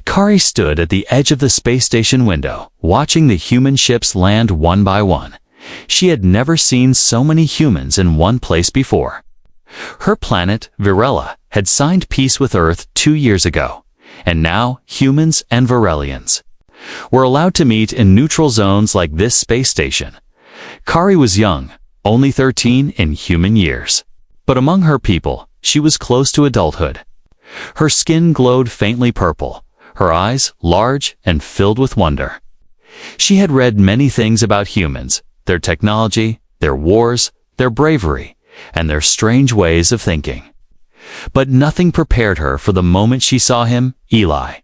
Kaari stood at the edge of the space station window, watching the human ships land one by one. She had never seen so many humans in one place before. Her planet, Virella, had signed peace with Earth 2 years ago, and now humans and Virellians were allowed to meet in neutral zones like this space station. Kaari was young, only 13 in human years. But among her people, she was close to adulthood. Her skin glowed faintly purple, her eyes large and filled with wonder. She had read many things about humans, their technology, their wars, their bravery, and their strange ways of thinking. But nothing prepared her for the moment she saw him. Eli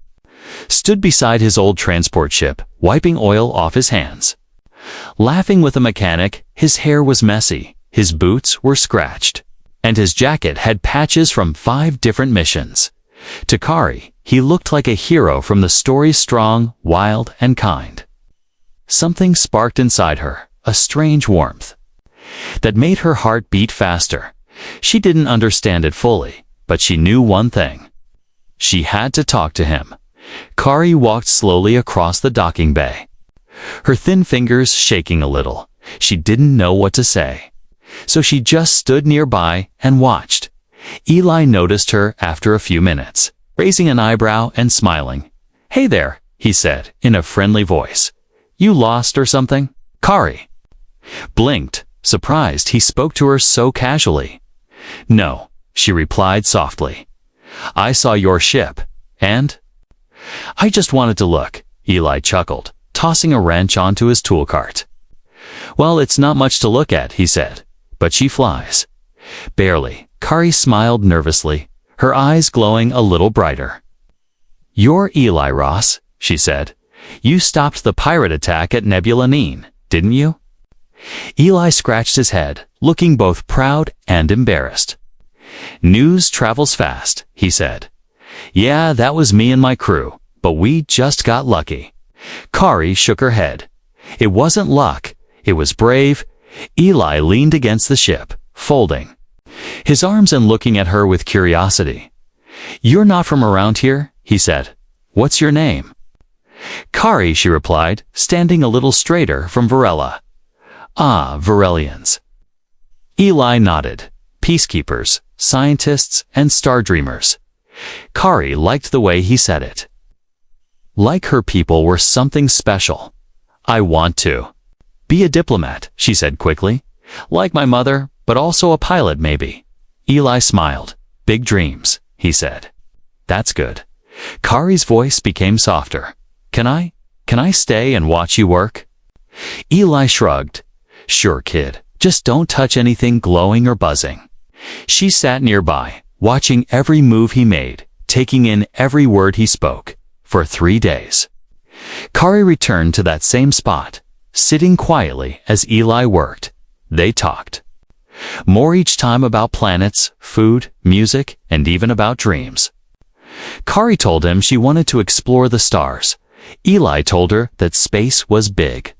stood beside his old transport ship, wiping oil off his hands. Laughing with a mechanic, his hair was messy, his boots were scratched, and his jacket had patches from 5 different missions. To Kaari, he looked like a hero from the stories, strong, wild, and kind. Something sparked inside her, a strange warmth that made her heart beat faster. She didn't understand it fully, but she knew one thing. She had to talk to him. Kaari walked slowly across the docking bay, her thin fingers shaking a little. She didn't know what to say, so she just stood nearby and watched. Eli noticed her after a few minutes, raising an eyebrow and smiling. "Hey there," he said in a friendly voice. "You lost or something?" Kaari blinked, surprised he spoke to her so casually. "No," she replied softly. "I saw your ship, and I just wanted to look." Eli chuckled, tossing a wrench onto his tool cart. "Well, it's not much to look at," he said, "but she flies." "Barely." Kaari smiled nervously, her eyes glowing a little brighter. "You're Eli Ross," she said. "You stopped the pirate attack at Nebula Nine, didn't you?" Eli scratched his head, looking both proud and embarrassed. "News travels fast," he said. "Yeah, that was me and my crew, but we just got lucky." Kaari shook her head. "It wasn't luck, it was brave." Eli leaned against the ship, folding his arms and looking at her with curiosity. "You're not from around here?" he said. "What's your name?" "Kaari," she replied, standing a little straighter from Virella. "Ah, Virellians." Eli nodded. "Peacekeepers, scientists, and star dreamers." Kaari liked the way he said it. Like her people were something special. "I want to be a diplomat," she said quickly. "Like my mother, but also a pilot maybe." Eli smiled. "Big dreams," he said. "That's good." Kaari's voice became softer. Can I stay and watch you work?" Eli shrugged. "Sure, kid. Just don't touch anything glowing or buzzing." She sat nearby, watching every move he made, taking in every word he spoke, for 3 days. Kaari returned to that same spot, sitting quietly as Eli worked. They talked more each time about planets, food, music, and even about dreams. Kaari told him she wanted to explore the stars. Eli told her that space was big,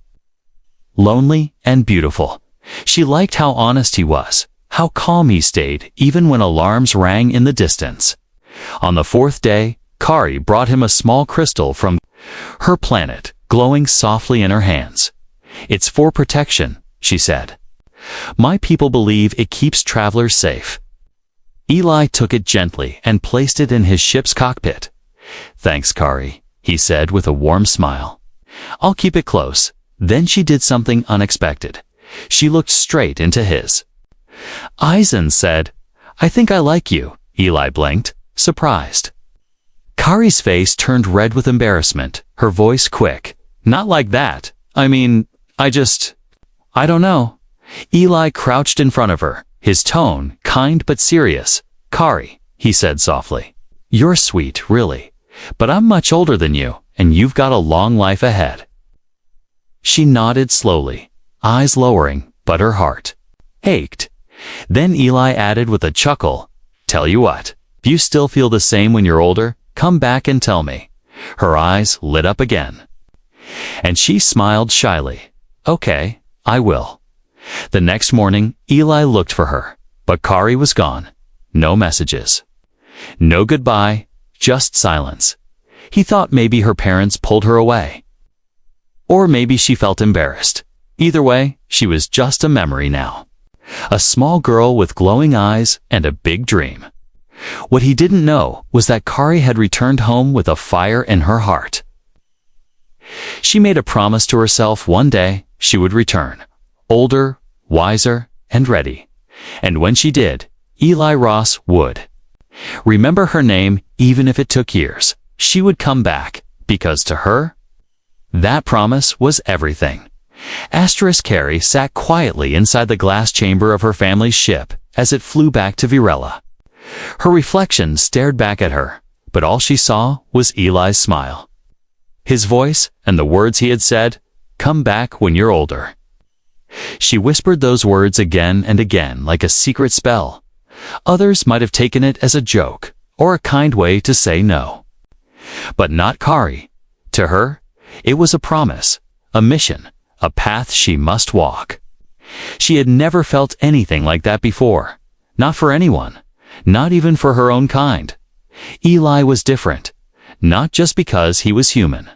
lonely, and beautiful. She liked how honest he was, how calm he stayed even when alarms rang in the distance. On the 4th day, Kaari brought him a small crystal from her planet, glowing softly in her hands. "It's for protection," she said. "My people believe it keeps travelers safe." Eli took it gently and placed it in his ship's cockpit. "Thanks, Kaari," he said with a warm smile. "I'll keep it close." Then she did something unexpected. She looked straight into his eyes and said, "I think I like you." Eli blinked, surprised. Kaari's face turned red with embarrassment, her voice quick. "Not like that. I mean, I don't know." Eli crouched in front of her, his tone kind but serious. "Kaari," he said softly, "you're sweet, really, but I'm much older than you, and you've got a long life ahead." She nodded slowly, eyes lowering, but her heart ached. Then Eli added with a chuckle, "Tell you what, if you still feel the same when you're older, come back and tell me." Her eyes lit up again, and she smiled shyly. "Okay, I will." The next morning, Eli looked for her, but Kaari was gone. No messages, no goodbye, just silence. He thought maybe her parents pulled her away. Or maybe she felt embarrassed. Either way, she was just a memory now. A small girl with glowing eyes and a big dream. What he didn't know was that Kaari had returned home with a fire in her heart. She made a promise to herself one day she would return, older, wiser, and ready. And when she did, Eli Ross would. Remember her name even if it took years. She would come back, because to her, that promise was everything. Kaari sat quietly inside the glass chamber of her family's ship as it flew back to Virella. Her reflection stared back at her, but all she saw was Eli's smile. His voice and the words he had said, "Come back when you're older." She whispered those words again and again like a secret spell. Others might have taken it as a joke or a kind way to say no. But not Kaari. To her, it was a promise, a mission, a path she must walk. She had never felt anything like that before. Not for anyone. Not even for her own kind. Eli was different. Not just because he was human,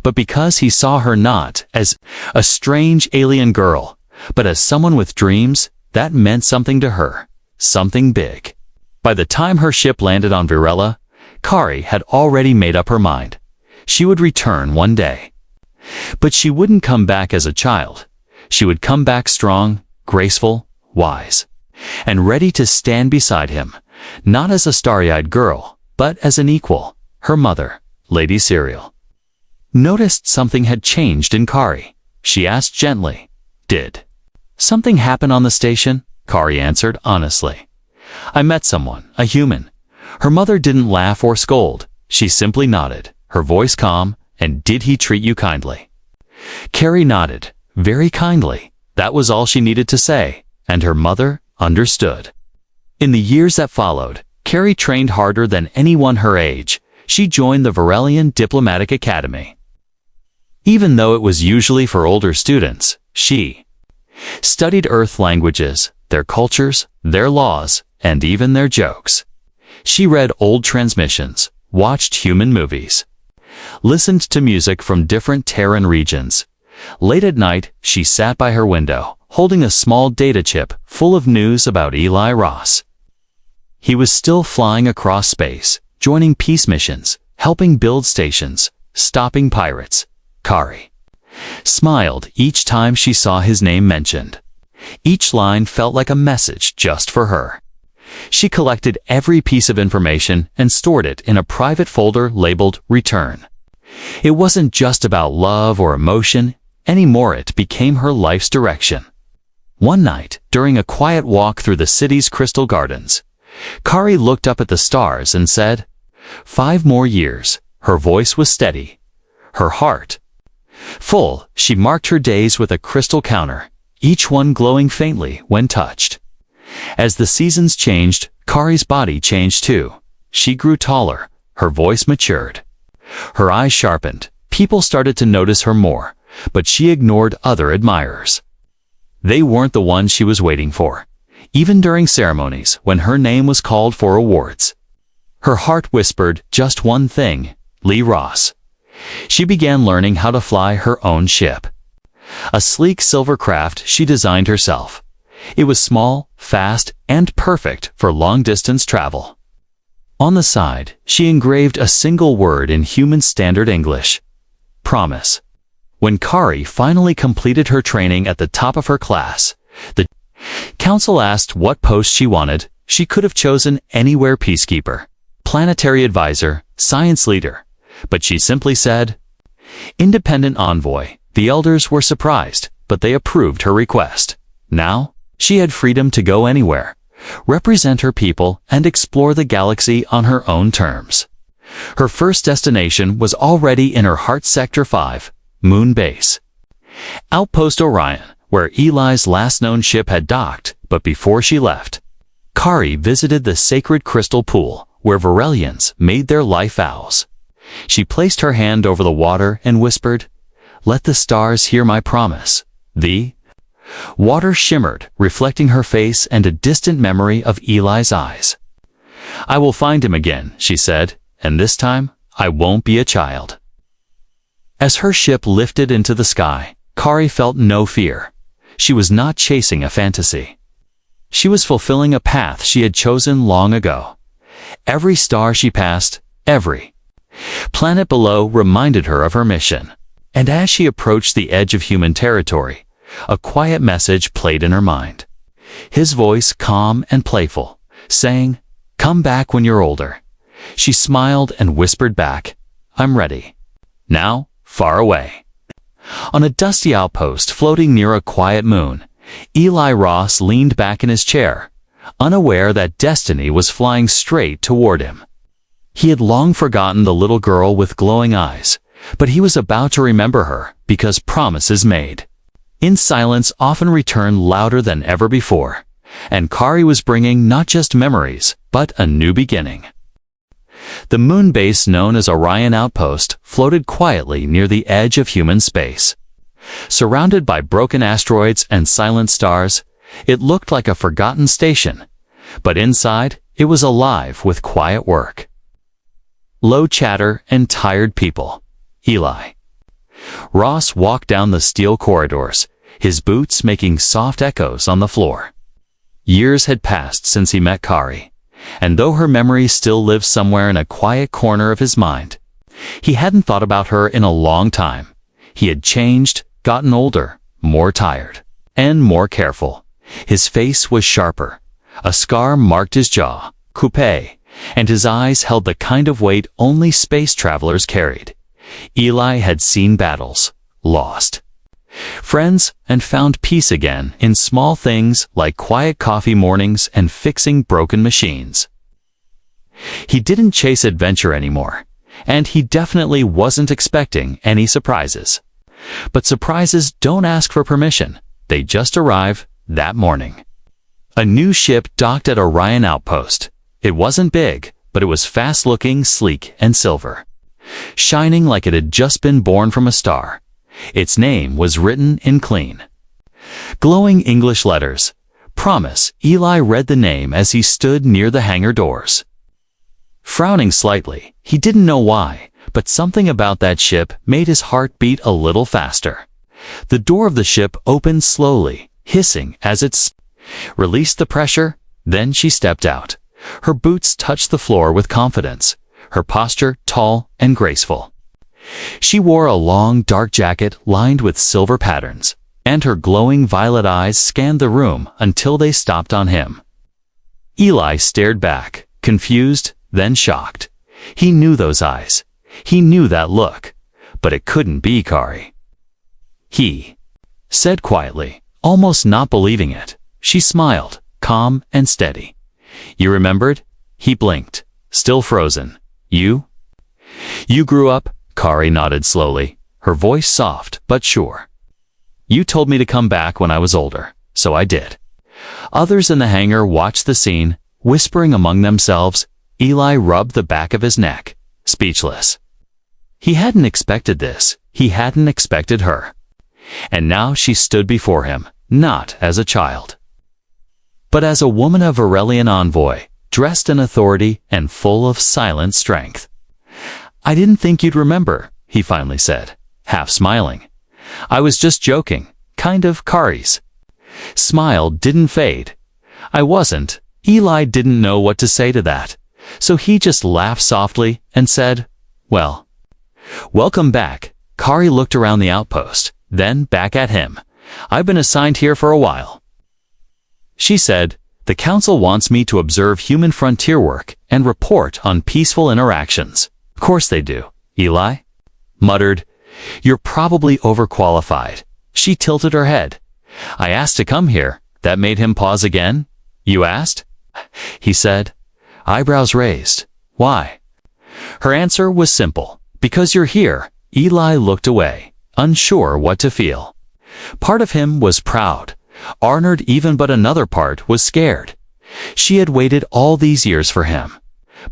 but because he saw her not as a strange alien girl, but as someone with dreams that meant something to her, something big. By the time her ship landed on Virella, Kaari had already made up her mind. She would return one day. But she wouldn't come back as a child. She would come back strong, graceful, wise, and ready to stand beside him, not as a starry-eyed girl, but as an equal, her mother, Lady Serial. Noticed something had changed in Kaari. She asked gently, "Did something happen on the station?" Kaari answered honestly. "I met someone, a human." Her mother didn't laugh or scold. She simply nodded, her voice calm, and "Did he treat you kindly?" Kaari nodded, very kindly. That was all she needed to say, and her mother understood. In the years that followed, Kaari trained harder than anyone her age. She joined the Virellian Diplomatic Academy. Even though it was usually for older students, she studied Earth languages, their cultures, their laws, and even their jokes. She read old transmissions, watched human movies, listened to music from different Terran regions. Late at night, she sat by her window, holding a small data chip full of news about Eli Ross. He was still flying across space, joining peace missions, helping build stations, stopping pirates. Kaari smiled each time she saw his name mentioned. Each line felt like a message just for her. She collected every piece of information and stored it in a private folder labeled Return. It wasn't just about love or emotion anymore. It became her life's direction. One night, during a quiet walk through the city's crystal gardens, Kaari looked up at the stars and said, 5 more years. Her voice was steady. Her heart full. She marked her days with a crystal counter, each one glowing faintly when touched. As the seasons changed, Kaari's body changed too. She grew taller, her voice matured. Her eyes sharpened. People started to notice her more, but she ignored other admirers. They weren't the ones she was waiting for, even during ceremonies when her name was called for awards. Her heart whispered just one thing, Lee Ross. She began learning how to fly her own ship. A sleek silver craft she designed herself. It was small, fast, and perfect for long-distance travel. On the side, she engraved a single word in human standard English. Promise. When Kaari finally completed her training at the top of her class, the council asked what post she wanted. She could have chosen anywhere: peacekeeper, planetary advisor, science leader. But she simply said, independent envoy. The elders were surprised, but they approved her request. Now, she had freedom to go anywhere, represent her people, and explore the galaxy on her own terms. Her first destination was already in her heart Sector 5, Moon Base. Outpost Orion, where Eli's last known ship had docked, but before she left, Kaari visited the sacred crystal pool, where Virellians made their life vows. She placed her hand over the water and whispered, let the stars hear my promise. The water shimmered, reflecting her face and a distant memory of Eli's eyes. I will find him again, she said, and this time, I won't be a child." As her ship lifted into the sky, Kaari felt no fear. She was not chasing a fantasy. She was fulfilling a path she had chosen long ago. Every star she passed, every planet below reminded her of her mission. And as she approached the edge of human territory, a quiet message played in her mind. His voice, calm and playful, saying, "Come back when you're older." She smiled and whispered back, "I'm ready." Now, far away, on a dusty outpost floating near a quiet moon, Eli Ross leaned back in his chair, unaware that destiny was flying straight toward him. He had long forgotten the little girl with glowing eyes, but he was about to remember her because promises made in silence often return louder than ever before, and Kaari was bringing not just memories, but a new beginning. The moon base known as Orion Outpost floated quietly near the edge of human space. Surrounded by broken asteroids and silent stars, it looked like a forgotten station, but inside it was alive with quiet work, low chatter, and tired people. Eli Ross walked down the steel corridors, his boots making soft echoes on the floor. Years had passed since he met Kaari, and though her memory still lived somewhere in a quiet corner of his mind, he hadn't thought about her in a long time. He had changed, gotten older, more tired, and more careful. His face was sharper. A scar marked his jaw, coupe, and his eyes held the kind of weight only space travelers carried. Eli had seen battles, lost friends, and found peace again in small things like quiet coffee mornings and fixing broken machines. He didn't chase adventure anymore, and he definitely wasn't expecting any surprises. But surprises don't ask for permission. They just arrive that morning. A new ship docked at Orion Outpost. It wasn't big, but it was fast-looking, sleek, and silver, shining like it had just been born from a star. Its name was written in clean, glowing English letters. Promise. Eli read the name as he stood near the hangar doors. Frowning slightly, he didn't know why, but something about that ship made his heart beat a little faster. The door of the ship opened slowly, hissing as it released the pressure. Then she stepped out. Her boots touched the floor with confidence, her posture tall and graceful. She wore a long, dark jacket lined with silver patterns, and her glowing violet eyes scanned the room until they stopped on him. Eli stared back, confused, then shocked. He knew those eyes. He knew that look, but it couldn't be Kaari. He said quietly, almost not believing it. She smiled, calm and steady. "You remembered?" He blinked, still frozen. You grew up?" Kaari nodded slowly, her voice soft but sure. "You told me to come back when I was older, so I did." Others in the hangar watched the scene, whispering among themselves. Eli rubbed the back of his neck, speechless. He hadn't expected this. He hadn't expected her. And now she stood before him, not as a child, but as a woman of Virellian envoy, dressed in authority and full of silent strength. "I didn't think you'd remember," he finally said, half smiling. "I was just joking, kind of." Kaari's smile didn't fade. "I wasn't." Eli didn't know what to say to that, so he just laughed softly and said, "Well, welcome back." Kaari looked around the outpost, then back at him. "I've been assigned here for a while," she said. "The council wants me to observe human frontier work and report on peaceful interactions." "Of course they do," Eli muttered. "You're probably overqualified." She tilted her head. "I asked to come here." That made him pause again. "You asked?" he said, eyebrows raised. "Why?" Her answer was simple. "Because you're here." Eli looked away, unsure what to feel. Part of him was proud, honored even, but another part was scared. She had waited all these years for him,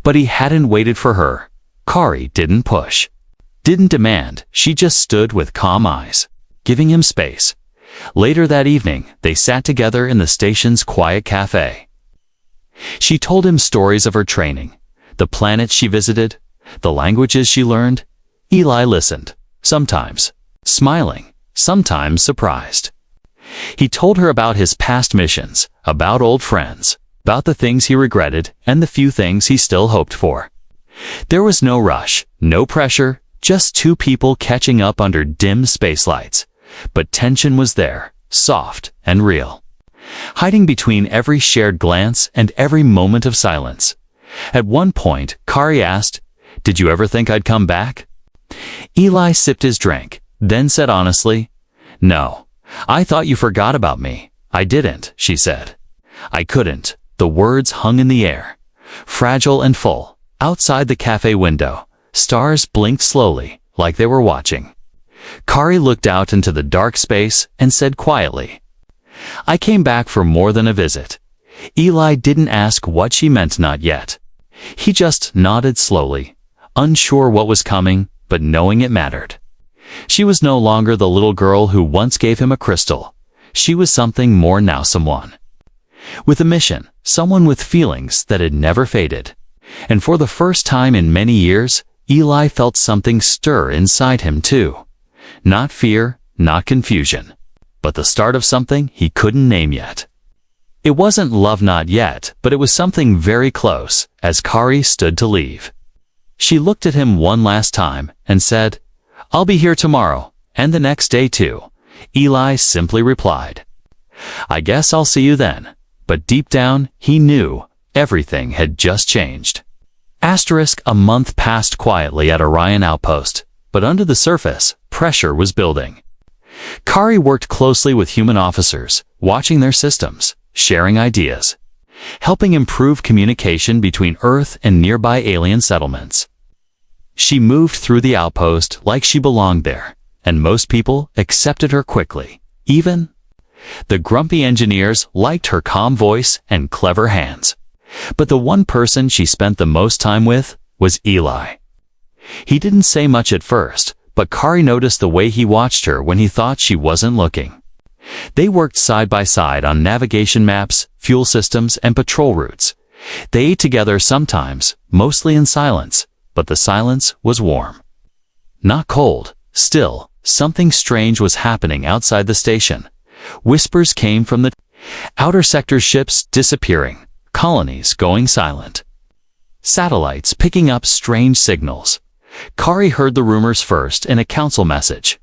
but he hadn't waited for her. Kaari didn't push, didn't demand. She just stood with calm eyes, giving him space. Later that evening, they sat together in the station's quiet cafe. She told him stories of her training, the planets she visited, The languages she learned? Eli listened, sometimes smiling, sometimes surprised. He told her about his past missions, about old friends, about the things he regretted and the few things he still hoped for. There was no rush, no pressure, just two people catching up under dim space lights. But tension was there, soft and real, hiding between every shared glance and every moment of silence. At one point, Kaari asked, "Did you ever think I'd come back?" Eli sipped his drink, then said honestly, "No, I thought you forgot about me." "I didn't," she said. "I couldn't." The words hung in the air, fragile and full. Outside the cafe window, stars blinked slowly, like they were watching. Kaari looked out into the dark space and said quietly, "I came back for more than a visit." Eli didn't ask what she meant not yet. He just nodded slowly, unsure what was coming, but knowing it mattered. She was no longer the little girl who once gave him a crystal. She was something more now, someone with a mission, someone with feelings that had never faded. And for the first time in many years, Eli felt something stir inside him too. Not fear, not confusion, but the start of something he couldn't name yet. It wasn't love not yet, but it was something very close, as Kaari stood to leave. She looked at him one last time and said, "I'll be here tomorrow, and the next day too." Eli simply replied, "I guess I'll see you then." But deep down, he knew everything had just changed. A month passed quietly at Orion Outpost, but under the surface, pressure was building. Kaari worked closely with human officers, watching their systems, sharing ideas, helping improve communication between Earth and nearby alien settlements. She moved through the outpost like she belonged there, and most people accepted her quickly. Even the grumpy engineers liked her calm voice and clever hands. But the one person she spent the most time with was Eli. He didn't say much at first, but Kaari noticed the way he watched her when he thought she wasn't looking. They worked side by side on navigation maps, fuel systems, and patrol routes. They ate together sometimes, mostly in silence, but the silence was warm. Not cold. Still, something strange was happening outside the station. Whispers came from the outer sector, ships disappearing, colonies going silent, satellites picking up strange signals. Kaari heard the rumors first in a council message.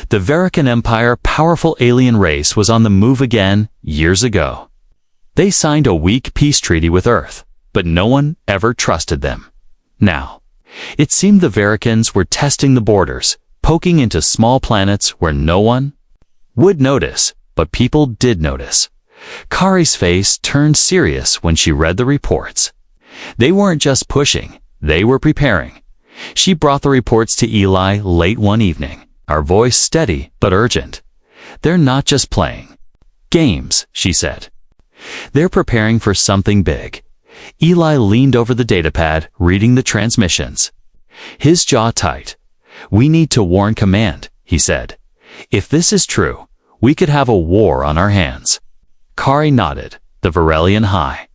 The Virellian Empire, powerful alien race, was on the move again years ago. They signed a weak peace treaty with Earth, but no one ever trusted them. Now, it seemed the Virellians were testing the borders, poking into small planets where no one would notice, but people did notice. Kaari's face turned serious when she read the reports. They weren't just pushing, they were preparing. She brought the reports to Eli late one evening, her voice steady but urgent. "They're not just playing games," she said. "They're preparing for something big." Eli leaned over the datapad, reading the transmissions, his jaw tight. "We need to warn command," he said. "If this is true, we could have a war on our hands." Kaari nodded. The Virellian High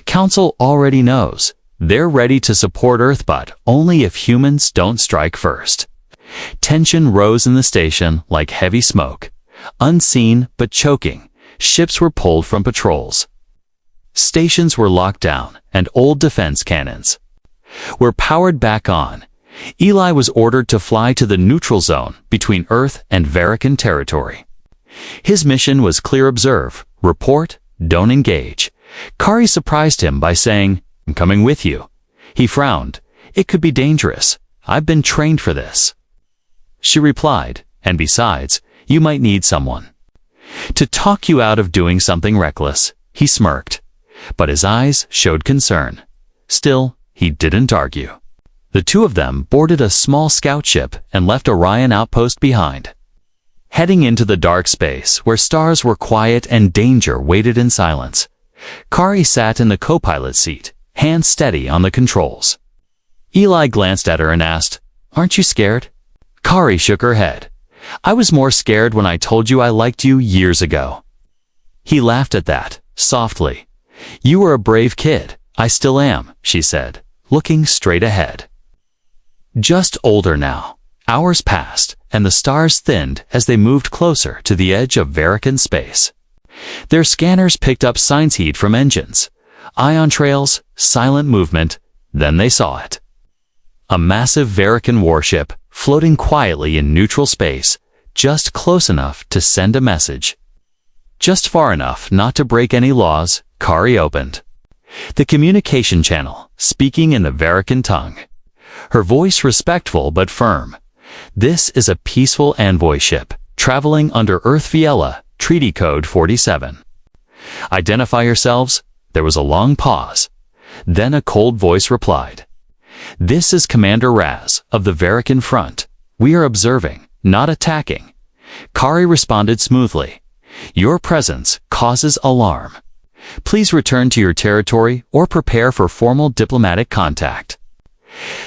Council already knows. They're ready to support Earth, but only if humans don't strike first. Tension rose in the station like heavy smoke. Unseen but choking, ships were pulled from patrols. Stations were locked down, and old defense cannons were powered back on. Eli was ordered to fly to the neutral zone between Earth and Virellian territory. His mission was clear: observe, report, don't engage. Kaari surprised him by saying, "I'm coming with you." He frowned. "It could be dangerous. I've been trained for this." She replied, "And besides, you might need someone to talk you out of doing something reckless." He smirked, but his eyes showed concern. Still, he didn't argue. The two of them boarded a small scout ship and left Orion Outpost behind, heading into the dark space where stars were quiet and danger waited in silence. Kaari sat in the co-pilot seat, hands steady on the controls. Eli glanced at her and asked, "Aren't you scared?" Kaari shook her head. "I was more scared when I told you I liked you years ago." He laughed at that, softly. "You were a brave kid." "I still am," she said, looking straight ahead. Just older now. Hours passed, and the stars thinned as they moved closer to the edge of Virellian space. Their scanners picked up signs heat from engines, ion trails, silent movement. Then they saw it. A massive Virellian warship floating quietly in neutral space, just close enough to send a message. Just far enough not to break any laws. Kaari opened the communication channel, speaking in the Virellian tongue. Her voice respectful but firm. This is a peaceful envoy ship, traveling under Earth Viella, Treaty Code 47. Identify yourselves. There was a long pause. Then a cold voice replied. This is Commander Raz, of the Virellian front. We are observing, not attacking. Kaari responded smoothly. Your presence causes alarm. Please return to your territory or prepare for formal diplomatic contact.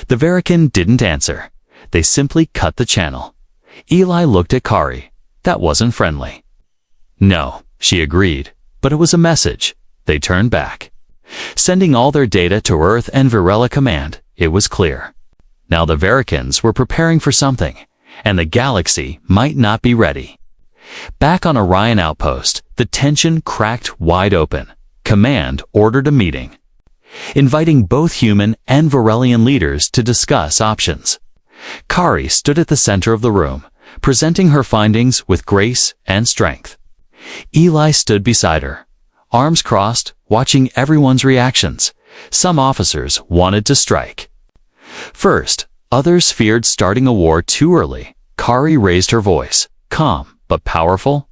The Virellian didn't answer. They simply cut the channel. Eli looked at Kaari. That wasn't friendly. No, she agreed, but it was a message. They turned back. Sending all their data to Earth and Virella Command, it was clear. Now the Virellians were preparing for something, and the galaxy might not be ready. Back on Orion Outpost, the tension cracked wide open. Command ordered a meeting, inviting both human and Virellian leaders to discuss options. Kaari stood at the center of the room, presenting her findings with grace and strength. Eli stood beside her, arms crossed, watching everyone's reactions. Some officers wanted to strike. First, others feared starting a war too early. Kaari raised her voice, calm but powerful.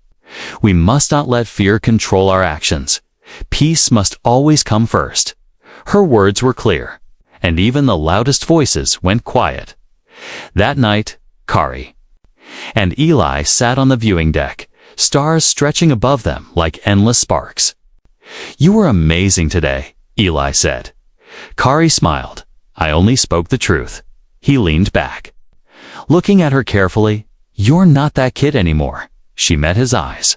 We must not let fear control our actions. Peace must always come first. Her words were clear, and even the loudest voices went quiet. That night, Kaari and Eli sat on the viewing deck, stars stretching above them like endless sparks. You were amazing today, Eli said. Kaari smiled. I only spoke the truth. He leaned back, looking at her carefully. You're not that kid anymore. She met his eyes.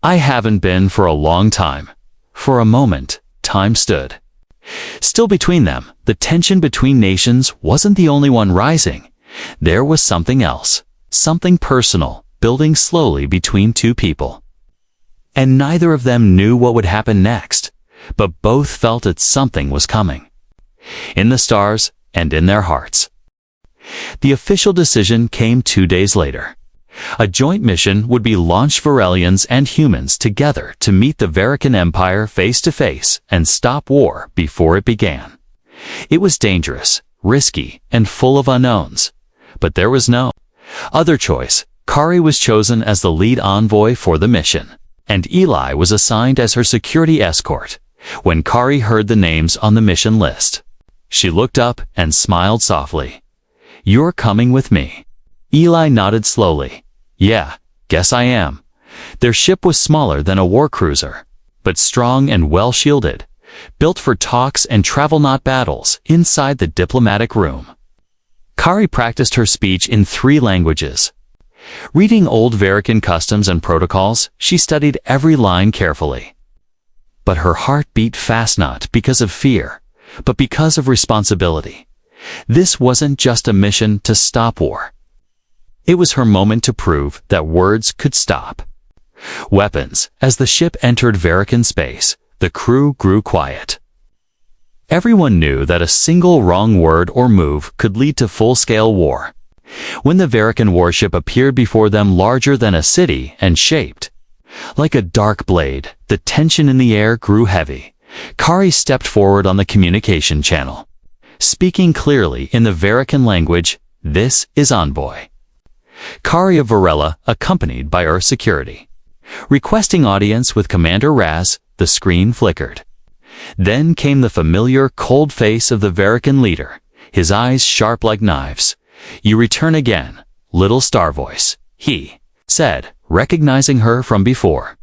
I haven't been for a long time. For a moment, time stood. Still between them, the tension between nations wasn't the only one rising. There was something else, something personal, building slowly between two people. And neither of them knew what would happen next, but both felt that something was coming. In the stars and in their hearts. The official decision came 2 days later. A joint mission would be launched, Virellians and humans together, to meet the Virellian Empire face to face and stop war before it began. It was dangerous, risky, and full of unknowns. But there was no other choice. Kaari was chosen as the lead envoy for the mission, and Eli was assigned as her security escort. When Kaari heard the names on the mission list, she looked up and smiled softly. You're coming with me. Eli nodded slowly. Yeah, guess I am. Their ship was smaller than a war cruiser, but strong and well shielded, built for talks and travel, not battles. Inside the diplomatic room, Kaari practiced her speech in 3 languages. Reading old Virellian customs and protocols, she studied every line carefully. But her heart beat fast, not because of fear, but because of responsibility. This wasn't just a mission to stop war. It was her moment to prove that words could stop weapons. As the ship entered Virellian space, the crew grew quiet. Everyone knew that a single wrong word or move could lead to full-scale war. When the Virellian warship appeared before them, larger than a city and shaped like a dark blade, the tension in the air grew heavy. Kaari stepped forward on the communication channel, speaking clearly in the Virellian language. This is Envoy Kaari of Virella, accompanied by Earth security. Requesting audience with Commander Raz. The screen flickered. Then came the familiar, cold face of the Virellian leader, his eyes sharp like knives. You return again, little star voice, he said, recognizing her from before.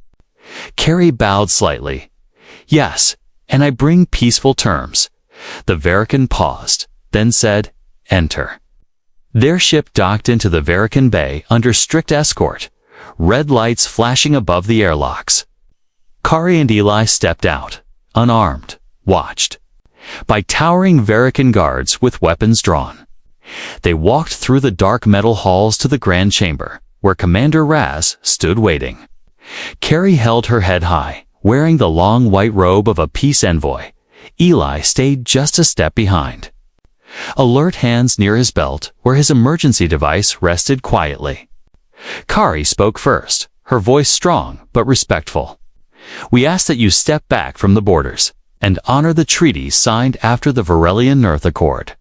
Kaari bowed slightly. Yes, and I bring peaceful terms. The Virellian paused, then said, enter. Their ship docked into the Virellian Bay under strict escort, red lights flashing above the airlocks. Kaari and Eli stepped out, unarmed, watched. by towering Virellian guards with weapons drawn. They walked through the dark metal halls to the grand chamber, where Commander Raz stood waiting. Kaari held her head high, wearing the long white robe of a peace envoy. Eli stayed just a step behind. Alert hands near his belt, where his emergency device rested quietly. Kaari spoke first, her voice strong but respectful. "We ask that you step back from the borders and honor the treaties signed after the Virellian Earth Accord."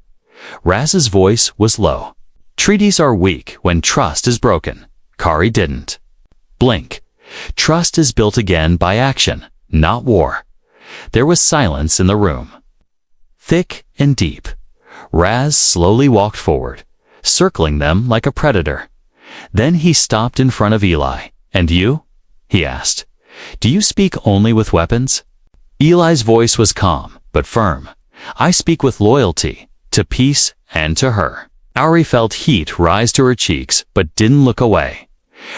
Raz's voice was low. "Treaties are weak when trust is broken." Kaari didn't blink. Trust is built again by action, not war. There was silence in the room, thick and deep. Raz slowly walked forward, circling them like a predator. Then he stopped in front of Eli. "And you?" he asked. "Do you speak only with weapons?" Eli's voice was calm, but firm. "I speak with loyalty, to peace and to her." Kaari felt heat rise to her cheeks, but didn't look away.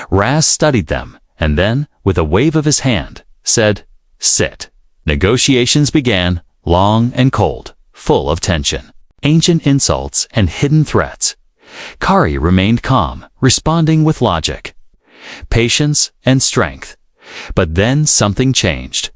Raz studied them, and then, with a wave of his hand, said, "Sit." Negotiations began, long and cold, full of tension, ancient insults and hidden threats. Kaari remained calm, responding with logic, patience, and strength. But then something changed.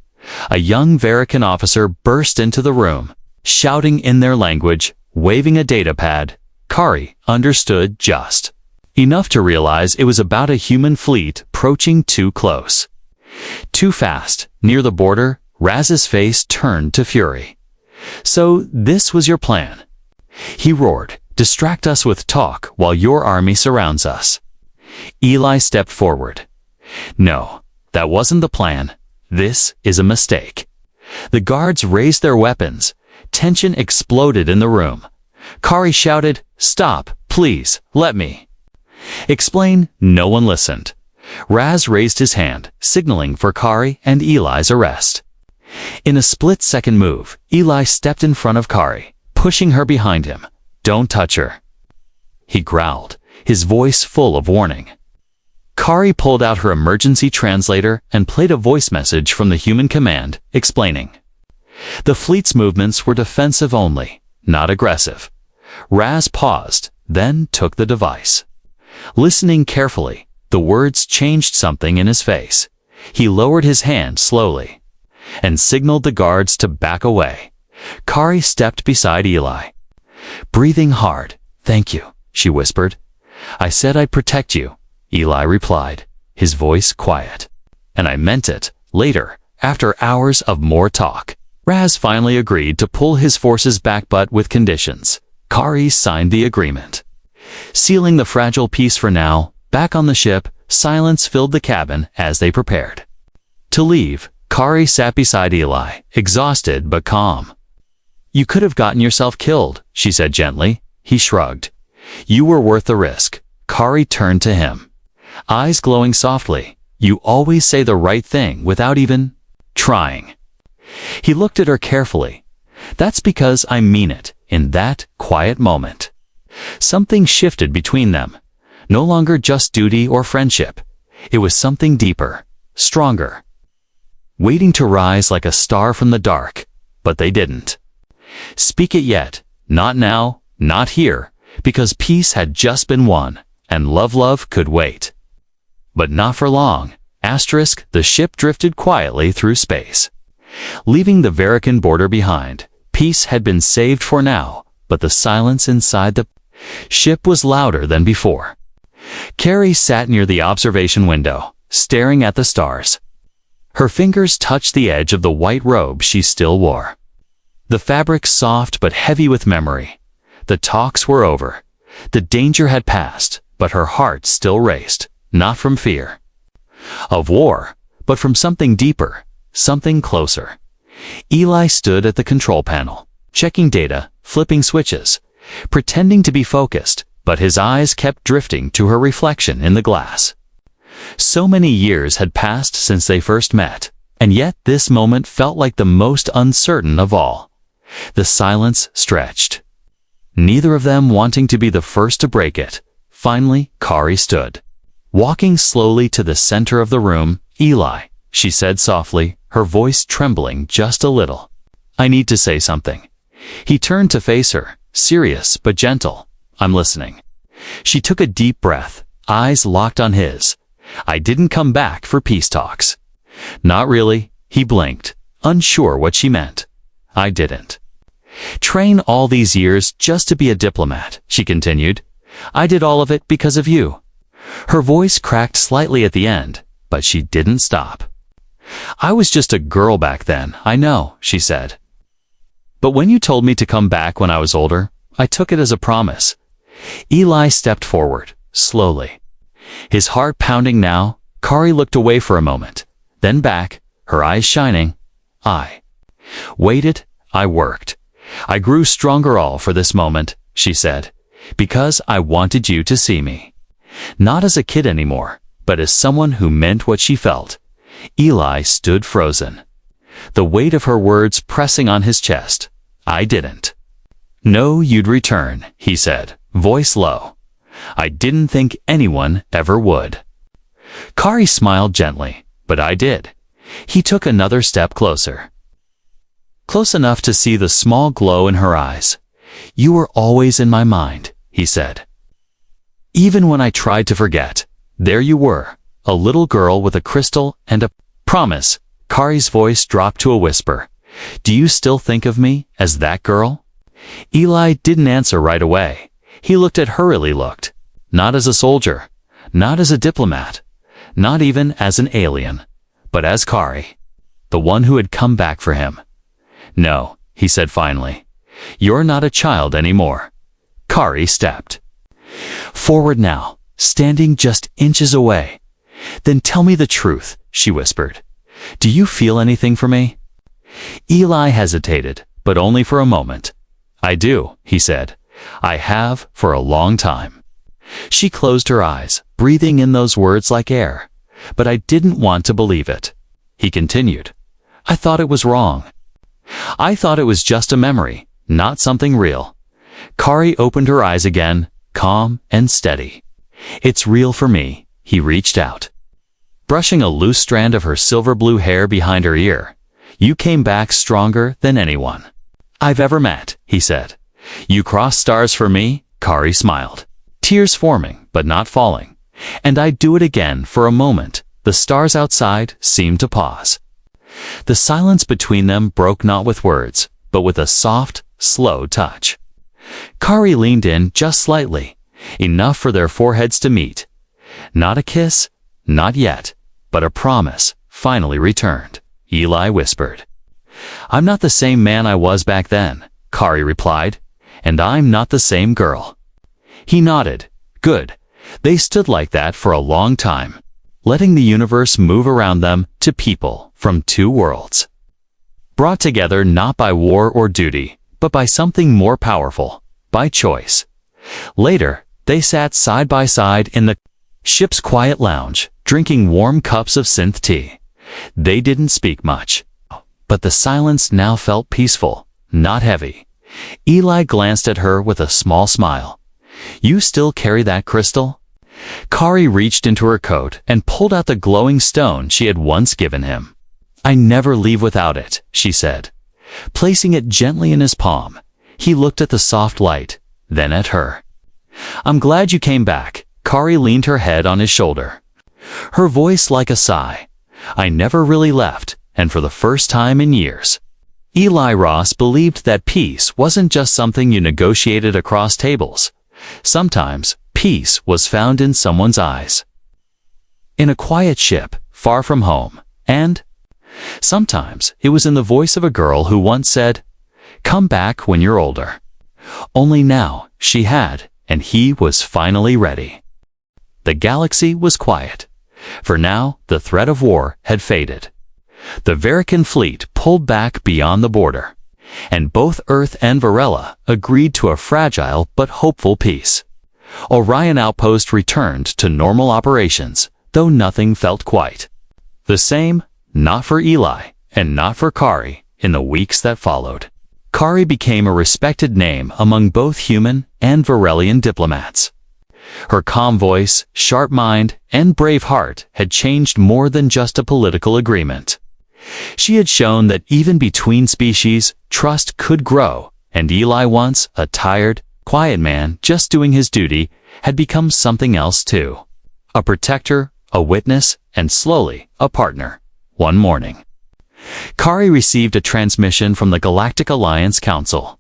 A young Virellian officer burst into the room, shouting in their language, waving a data pad. Kaari understood just enough to realize it was about a human fleet approaching too close. Too fast. Near the border, Raz's face turned to fury. "So this was your plan?" he roared. "Distract us with talk while your army surrounds us." Eli stepped forward. "No, that wasn't the plan. This is a mistake." The guards raised their weapons. Tension exploded in the room. Kaari shouted, "Stop, please, let me explain." No one listened. Raz raised his hand, signaling for Kaari and Eli's arrest. In a split-second move, Eli stepped in front of Kaari, pushing her behind him. "Don't touch her," he growled, his voice full of warning. Kaari pulled out her emergency translator and played a voice message from the human command, explaining. The fleet's movements were defensive only, not aggressive. Raz paused, then took the device. Listening carefully, the words changed something in his face. He lowered his hand slowly and signaled the guards to back away. Kaari stepped beside Eli. Breathing hard, "Thank you," she whispered. "I said I'd protect you," Eli replied, his voice quiet. "And I meant it." Later, after hours of more talk, Raz finally agreed to pull his forces back, but with conditions. Kaari signed the agreement. Sealing the fragile peace for now, back on the ship, silence filled the cabin as they prepared to leave. Kaari sat beside Eli, exhausted but calm. "You could have gotten yourself killed," she said gently. He shrugged. "You were worth the risk." Kaari turned to him, eyes glowing softly. "You always say the right thing without even trying." He looked at her carefully. "That's because I mean it." In that quiet moment, something shifted between them. No longer just duty or friendship. It was something deeper, stronger, waiting to rise like a star from the dark. But they didn't speak it yet. Not now, not here, because peace had just been won, and love could wait. But not for long. The ship drifted quietly through space, leaving the Virellian border behind. Peace had been saved for now, but the silence inside the ship was louder than before. Kaari sat near the observation window, staring at the stars. Her fingers touched the edge of the white robe she still wore. The fabric soft but heavy with memory. The talks were over. The danger had passed, but her heart still raced, not from fear of war, but from something deeper, something closer. Eli stood at the control panel, checking data, flipping switches, pretending to be focused, but his eyes kept drifting to her reflection in the glass. So many years had passed since they first met, and yet this moment felt like the most uncertain of all. The silence stretched, neither of them wanting to be the first to break it. Finally, Kaari stood, walking slowly to the center of the room. "Eli," she said softly, her voice trembling just a little. "I need to say something." He turned to face her, serious but gentle. "I'm listening." She took a deep breath, eyes locked on his. "I didn't come back for peace talks." "Not really," he blinked, unsure what she meant. "I didn't train all these years just to be a diplomat," she continued. "I did all of it because of you." Her voice cracked slightly at the end, but she didn't stop. "I was just a girl back then, I know," she said. "But when you told me to come back when I was older, I took it as a promise." Eli stepped forward, slowly. His heart pounding now, Kaari looked away for a moment, then back, her eyes shining. "I waited, I worked. I grew stronger all for this moment," she said, "because I wanted you to see me. Not as a kid anymore, but as someone who meant what she felt." Eli stood frozen, the weight of her words pressing on his chest. "I didn't know you'd return," he said, voice low. "I didn't think anyone ever would." Kaari smiled gently, "But I did." He took another step closer. Close enough to see the small glow in her eyes. "You were always in my mind," he said. "Even when I tried to forget, there you were, a little girl with a crystal and a promise." Kaari's voice dropped to a whisper. "Do you still think of me as that girl?" Eli didn't answer right away. He looked at her. He looked. Not as a soldier, not as a diplomat, not even as an alien, but as Kaari, the one who had come back for him. "No," he said finally. "You're not a child anymore." Kaari stepped forward now, standing just inches away. "Then tell me the truth," she whispered. "Do you feel anything for me?" Eli hesitated, but only for a moment. "I do," he said. "I have for a long time." She closed her eyes, breathing in those words like air. "But I didn't want to believe it." He continued. "I thought it was wrong. I thought it was just a memory, not something real." Kaari opened her eyes again, calm and steady. "It's real for me." He reached out, brushing a loose strand of her silver blue hair behind her ear. "You came back stronger than anyone I've ever met," he said. "You crossed stars for me." Kaari smiled, tears forming but not falling. "And I'd do it again for a moment." The stars outside seemed to pause. The silence between them broke not with words, but with a soft, slow touch. Kaari leaned in just slightly, enough for their foreheads to meet. Not a kiss, not yet, but a promise finally returned. Eli whispered. "I'm not the same man I was back then," Kaari replied, "and I'm not the same girl." He nodded. Good. They stood like that for a long time, letting the universe move around them to people from two worlds, brought together not by war or duty, but by something more powerful, by choice. Later, they sat side by side in the ship's quiet lounge, drinking warm cups of synth tea. They didn't speak much, but the silence now felt peaceful, not heavy. Eli glanced at her with a small smile. "You still carry that crystal?" Kaari reached into her coat and pulled out the glowing stone she had once given him. "I never leave without it," she said, placing it gently in his palm. He looked at the soft light, then at her. "I'm glad you came back." Kaari leaned her head on his shoulder, her voice like a sigh. "I never really left, and for the first time in years." Eli Ross believed that peace wasn't just something you negotiated across tables. Sometimes, peace was found in someone's eyes, in a quiet ship, far from home, and sometimes it was in the voice of a girl who once said, "Come back when you're older." Only now she had, and he was finally ready. The galaxy was quiet. For now, the threat of war had faded. The Virellian fleet pulled back beyond the border, and both Earth and Virella agreed to a fragile but hopeful peace. Orion Outpost returned to normal operations, though nothing felt quite the same, not for Eli, and not for Kaari, in the weeks that followed. Kaari became a respected name among both human and Virellian diplomats. Her calm voice, sharp mind, and brave heart had changed more than just a political agreement. She had shown that even between species, trust could grow, And Eli, once a tired, quiet man just doing his duty, had become something else too. A protector, a witness, and slowly, a partner. One morning, Kaari received a transmission from the Galactic Alliance Council.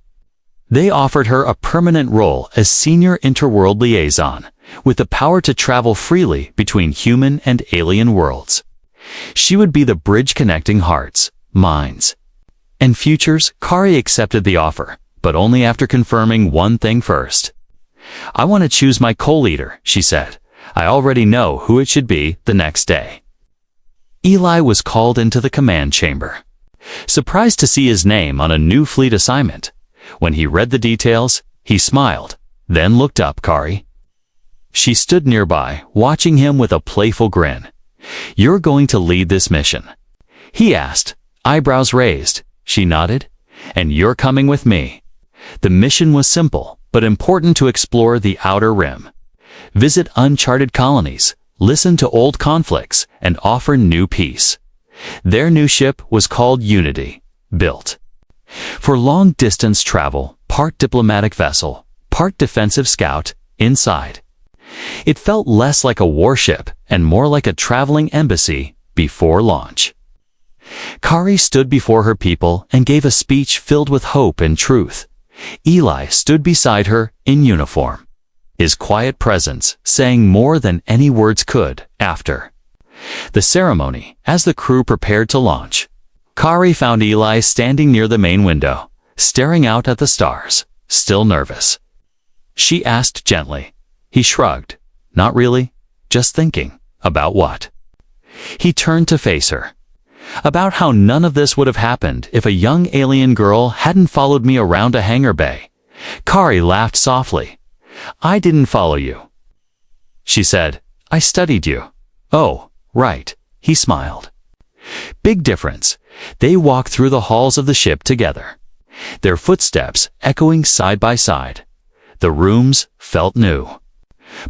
They offered her a permanent role as senior interworld liaison, with the power to travel freely between human and alien worlds. She would be the bridge connecting hearts, minds, and futures. Kaari accepted the offer, but only after confirming one thing first. "I want to choose my co-leader," she said. "I already know who it should be the next day." Eli was called into the command chamber. Surprised to see his name on a new fleet assignment, when he read the details, he smiled, then looked up Kaari. She stood nearby, watching him with a playful grin. "You're going to lead this mission?" he asked, eyebrows raised. She nodded. "And you're coming with me." The mission was simple, but important to explore the Outer Rim. Visit uncharted colonies, listen to old conflicts, and offer new peace. Their new ship was called Unity, built for long-distance travel, part diplomatic vessel, part defensive scout. Inside, it felt less like a warship and more like a traveling embassy before launch. Kaari stood before her people and gave a speech filled with hope and truth. Eli stood beside her in uniform, his quiet presence saying more than any words could. After the ceremony, as the crew prepared to launch, Kaari found Eli standing near the main window, staring out at the stars, still nervous. She asked gently. He shrugged. "Not really, just thinking." "About what?" He turned to face her. "About how none of this would have happened if a young alien girl hadn't followed me around a hangar bay." Kaari laughed softly. "I didn't follow you," she said. "I studied you." "Oh, right," he smiled. Big difference. They walked through the halls of the ship together, their footsteps echoing side by side. The rooms felt new,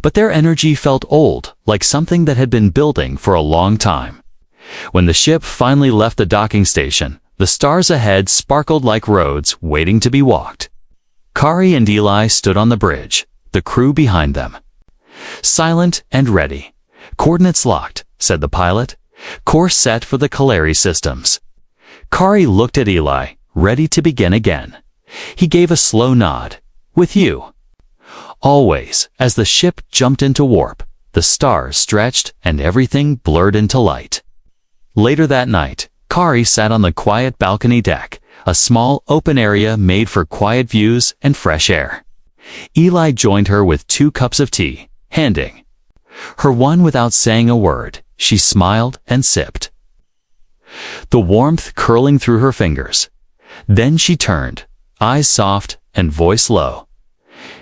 but their energy felt old, like something that had been building for a long time. When the ship finally left the docking station, the stars ahead sparkled like roads waiting to be walked. Kaari and Eli stood on the bridge, the crew behind them. "Silent and ready. Coordinates locked," said the pilot. "Course set for the Kaari systems." Kaari looked at Eli, ready to begin again. He gave a slow nod. "With you." Always, as the ship jumped into warp, the stars stretched and everything blurred into light. Later that night, Kaari sat on the quiet balcony deck, a small open area made for quiet views and fresh air. Eli joined her with 2 cups of tea, handing her one without saying a word. She smiled and sipped, the warmth curling through her fingers. Then she turned, eyes soft and voice low.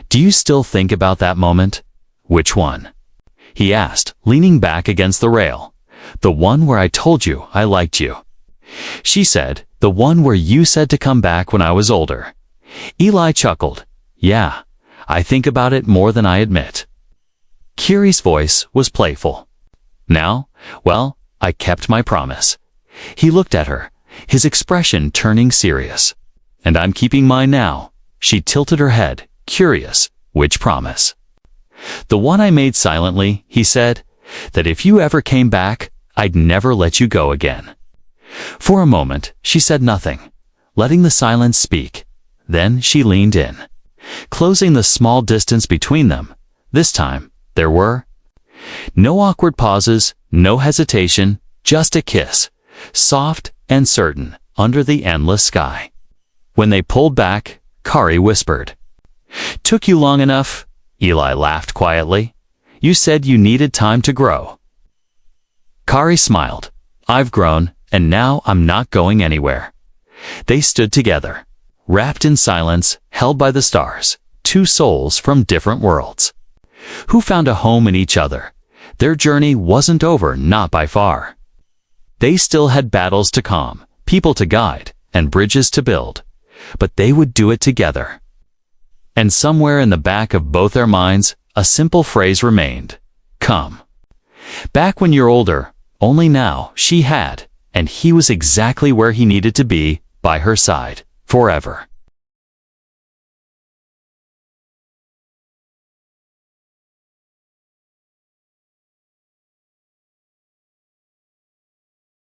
"Do you still think about that moment?" "Which one?" he asked, leaning back against the rail. "The one where I told you I liked you." She said, "The one where you said to come back when I was older." Eli chuckled. "Yeah, I think about it more than I admit." Kaari's voice was playful. "Now, well, I kept my promise." He looked at her, his expression turning serious. "And I'm keeping mine now." She tilted her head, curious. "Which promise?" "The one I made silently," he said, "that if you ever came back, I'd never let you go again." For a moment, she said nothing, letting the silence speak. Then she leaned in, closing the small distance between them. This time, there were no awkward pauses, no hesitation, just a kiss, soft and certain, under the endless sky. When they pulled back, Kaari whispered, "Took you long enough?" Eli laughed quietly. "You said you needed time to grow." Kaari smiled. "I've grown, and now I'm not going anywhere." They stood together, wrapped in silence, held by the stars, 2 souls from different worlds, who found a home in each other. Their journey wasn't over, not by far. They still had battles to calm, people to guide, and bridges to build, but they would do it together. And somewhere in the back of both their minds, a simple phrase remained: "Come back when you're older." Only now she had, and he was exactly where he needed to be, by her side, forever.